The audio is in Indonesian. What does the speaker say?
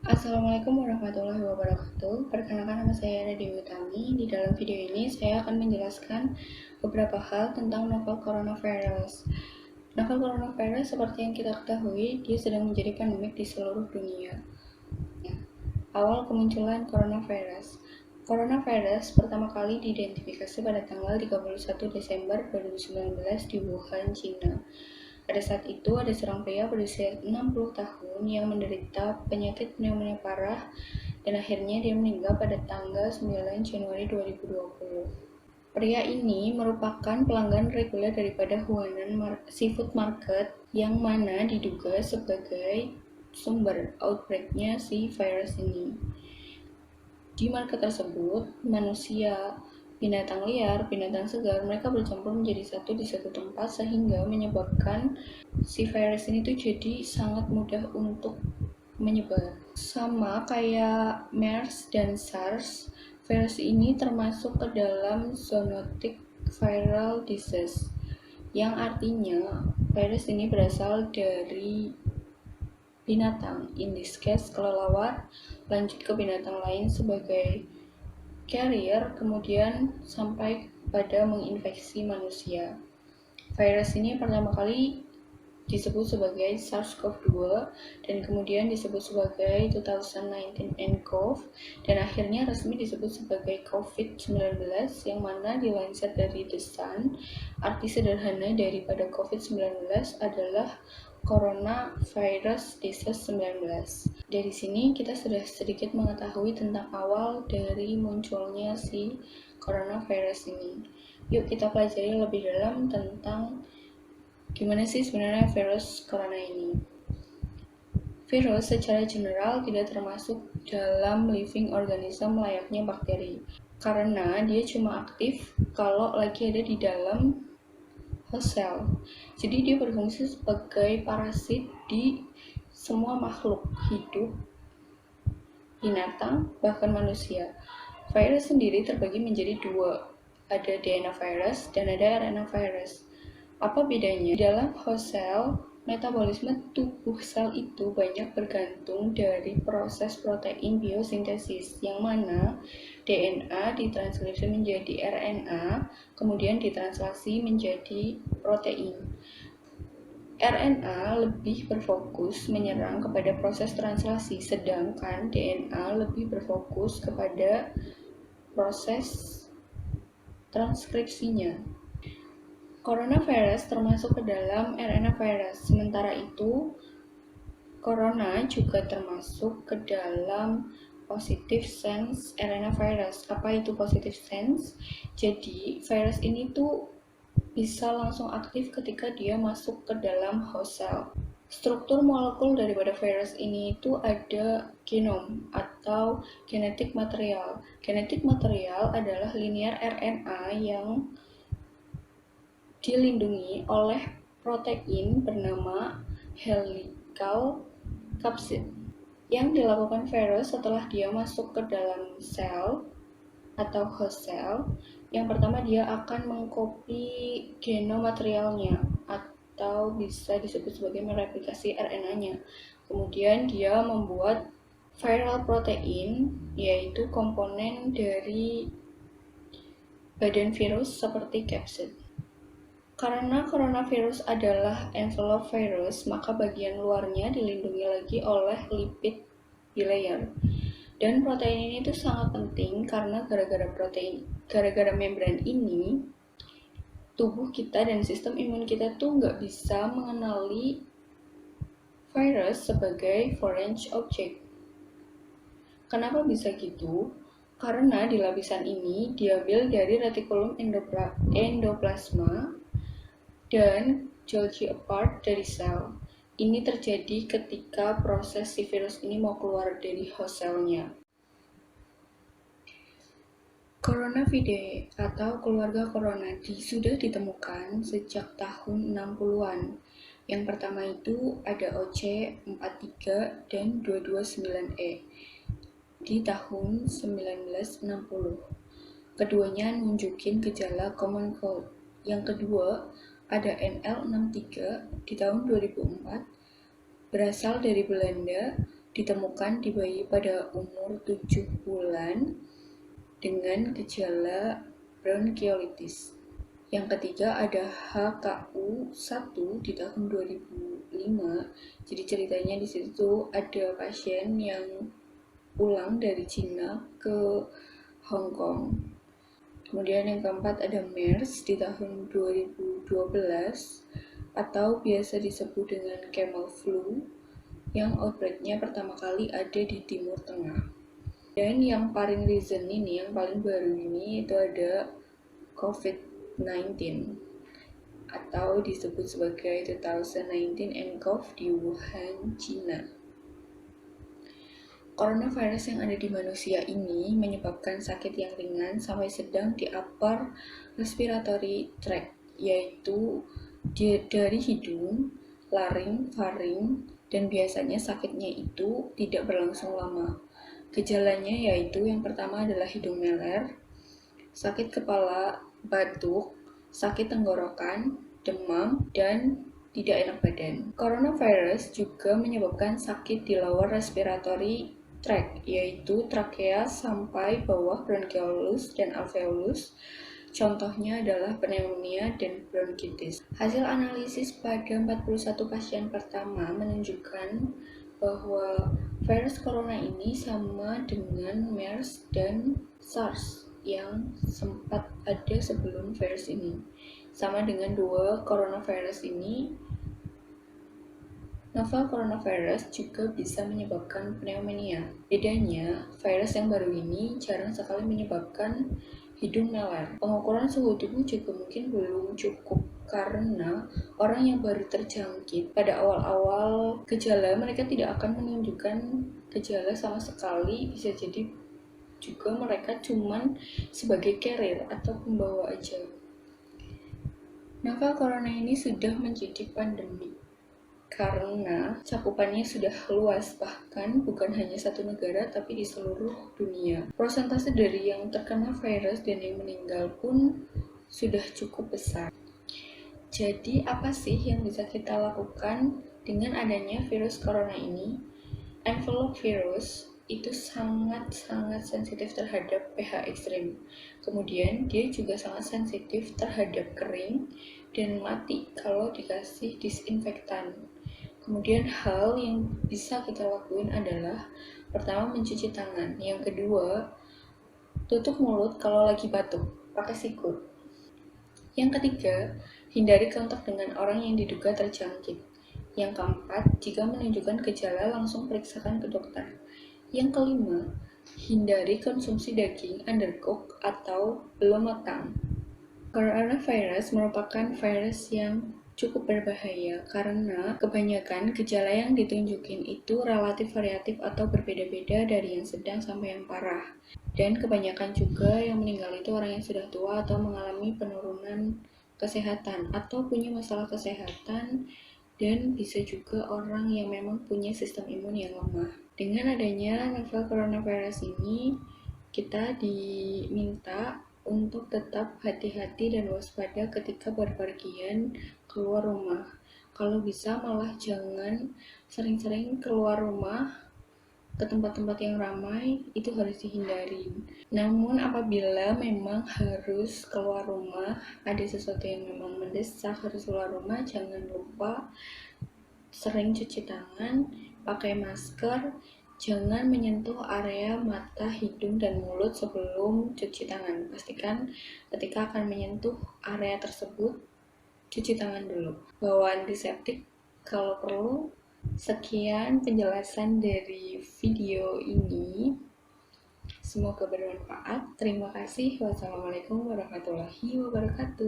Assalamualaikum warahmatullahi wabarakatuh. Perkenalkan nama saya Dewi Utami. Di dalam video ini saya akan menjelaskan beberapa hal tentang novel coronavirus. Novel coronavirus seperti yang kita ketahui, dia sedang menjadi pandemik di seluruh dunia. Awal kemunculan coronavirus. Coronavirus pertama kali diidentifikasi pada tanggal 31 Desember 2019 di Wuhan, China. Pada saat itu, ada seorang pria berusia 60 tahun yang menderita penyakit pneumonia parah dan akhirnya dia meninggal pada tanggal 9 Januari 2020. Pria ini merupakan pelanggan reguler daripada Huanan Seafood Market yang mana diduga sebagai sumber outbreak-nya si virus ini. Di market tersebut, manusia, binatang liar, binatang segar, mereka bercampur menjadi satu di satu tempat sehingga menyebabkan si virus ini tuh jadi sangat mudah untuk menyebar. Sama kayak MERS dan SARS, virus ini termasuk ke dalam zoonotic viral disease, yang artinya virus ini berasal dari binatang, in this case kelelawar, lanjut ke binatang lain sebagai carrier, kemudian sampai pada menginfeksi manusia. Virus ini pertama kali disebut sebagai SARS-CoV-2 dan kemudian disebut sebagai 2019 nCoV dan akhirnya resmi disebut sebagai COVID-19 yang mana dilansir dari The Sun. Arti sederhana daripada COVID-19 adalah Coronavirus Disease 19. Dari sini kita sudah sedikit mengetahui tentang awal dari munculnya si coronavirus ini. Yuk kita pelajari lebih dalam tentang gimana sih sebenarnya virus corona ini. Virus secara general tidak termasuk dalam living organism layaknya bakteri, karena dia cuma aktif kalau lagi ada di dalam host cell. Jadi dia berfungsi sebagai parasit di semua makhluk hidup, binatang, bahkan manusia. Virus sendiri terbagi menjadi dua, ada DNA virus dan ada RNA virus. Apa bedanya? Di dalam host cell, metabolisme tubuh sel itu banyak bergantung dari proses protein biosintesis, yang mana DNA ditranskripsi menjadi RNA, kemudian ditranslasi menjadi protein. RNA lebih berfokus menyerang kepada proses translasi, sedangkan DNA lebih berfokus kepada proses transkripsinya. Coronavirus termasuk ke dalam RNA virus, sementara itu corona juga termasuk ke dalam positive sense RNA virus. Apa itu positive sense? Jadi virus ini tuh bisa langsung aktif ketika dia masuk ke dalam host cell. Struktur molekul daripada virus ini itu ada genom atau genetic material. Genetic material adalah linear RNA yang dilindungi oleh protein bernama helical capsid. Yang dilakukan virus setelah dia masuk ke dalam sel atau host cell, yang pertama dia akan mengcopy genom materialnya atau bisa disebut sebagai mereplikasi RNA-nya. Kemudian dia membuat viral protein, yaitu komponen dari badan virus seperti capsid. Karena coronavirus adalah envelope virus, maka bagian luarnya dilindungi lagi oleh lipid bilayer. Dan protein ini tuh sangat penting karena gara-gara membran ini, tubuh kita dan sistem imun kita tuh nggak bisa mengenali virus sebagai foreign object. Kenapa bisa gitu? Karena di lapisan ini diambil dari retikulum endoplasma dan Golgi apart dari sel. Ini terjadi ketika proses si virus ini mau keluar dari host cell-nya. Coronavidae atau keluarga corona sudah ditemukan sejak tahun 60-an. Yang pertama itu ada OC43 dan 229E di tahun 1960. Keduanya nunjukin gejala common cold. Yang kedua ada NL63 di tahun 2004, berasal dari Belanda ditemukan di bayi pada umur 7 bulan dengan gejala bronkiolitis. Yang ketiga ada HKU1 di tahun 2005. Jadi ceritanya di situ ada pasien yang pulang dari Cina ke Hong Kong. Kemudian yang keempat ada MERS di tahun 2012 atau biasa disebut dengan camel flu yang outbreak-nya pertama kali ada di Timur Tengah. Dan yang paling recent ini, yang paling baru ini itu ada COVID-19 atau disebut sebagai 2019 nCoV di Wuhan, China. Coronavirus yang ada di manusia ini menyebabkan sakit yang ringan sampai sedang di upper respiratory tract, yaitu dari hidung, laring, faring, dan biasanya sakitnya itu tidak berlangsung lama. Gejalanya yaitu yang pertama adalah hidung meler, sakit kepala, batuk, sakit tenggorokan, demam, dan tidak enak badan. Coronavirus juga menyebabkan sakit di lower respiratory tract, yaitu trakea sampai bawah bronchiolus dan alveolus. Contohnya adalah pneumonia dan bronkitis. Hasil analisis pada 41 pasien pertama menunjukkan bahwa virus corona ini sama dengan MERS dan SARS yang sempat ada sebelum virus ini. Sama dengan dua coronavirus ini, novel coronavirus juga bisa menyebabkan pneumonia. Bedanya, virus yang baru ini jarang sekali menyebabkan hidung meler. Pengukuran suhu tubuh juga mungkin belum cukup karena orang yang baru terjangkit pada awal-awal gejala mereka tidak akan menunjukkan gejala sama sekali, bisa jadi juga mereka cuman sebagai carrier atau pembawa aja. Novel corona ini sudah menjadi pandemi karena cakupannya sudah luas, bahkan bukan hanya satu negara tapi di seluruh dunia. Persentase dari yang terkena virus dan yang meninggal pun sudah cukup besar. Jadi apa sih yang bisa kita lakukan dengan adanya virus corona ini? Envelop virus itu sangat-sangat sensitif terhadap pH ekstrim. Kemudian dia juga sangat sensitif terhadap kering dan mati kalau dikasih disinfektan. Kemudian hal yang bisa kita lakuin adalah pertama mencuci tangan, yang kedua tutup mulut kalau lagi batuk, pakai sikut. Yang ketiga, hindari kontak dengan orang yang diduga terjangkit. Yang keempat, jika menunjukkan gejala langsung periksakan ke dokter. Yang kelima, hindari konsumsi daging undercooked atau belum matang. Coronavirus merupakan virus yang cukup berbahaya karena kebanyakan gejala yang ditunjukin itu relatif variatif atau berbeda-beda dari yang sedang sampai yang parah. Dan kebanyakan juga yang meninggal itu orang yang sudah tua atau mengalami penurunan kesehatan atau punya masalah kesehatan, dan bisa juga orang yang memang punya sistem imun yang lemah. Dengan adanya novel coronavirus ini, kita diminta untuk tetap hati-hati dan waspada ketika berpergian keluar rumah. Kalau bisa malah jangan sering-sering keluar rumah ke tempat-tempat yang ramai, itu harus dihindari. Namun apabila memang harus keluar rumah, ada sesuatu yang memang mendesak harus keluar rumah, jangan lupa sering cuci tangan, pakai masker, jangan menyentuh area mata, hidung, dan mulut sebelum cuci tangan. Pastikan ketika akan menyentuh area tersebut, cuci tangan dulu. Bawa antiseptik kalau perlu. Sekian penjelasan dari video ini. Semoga bermanfaat. Terima kasih. Wassalamualaikum warahmatullahi wabarakatuh.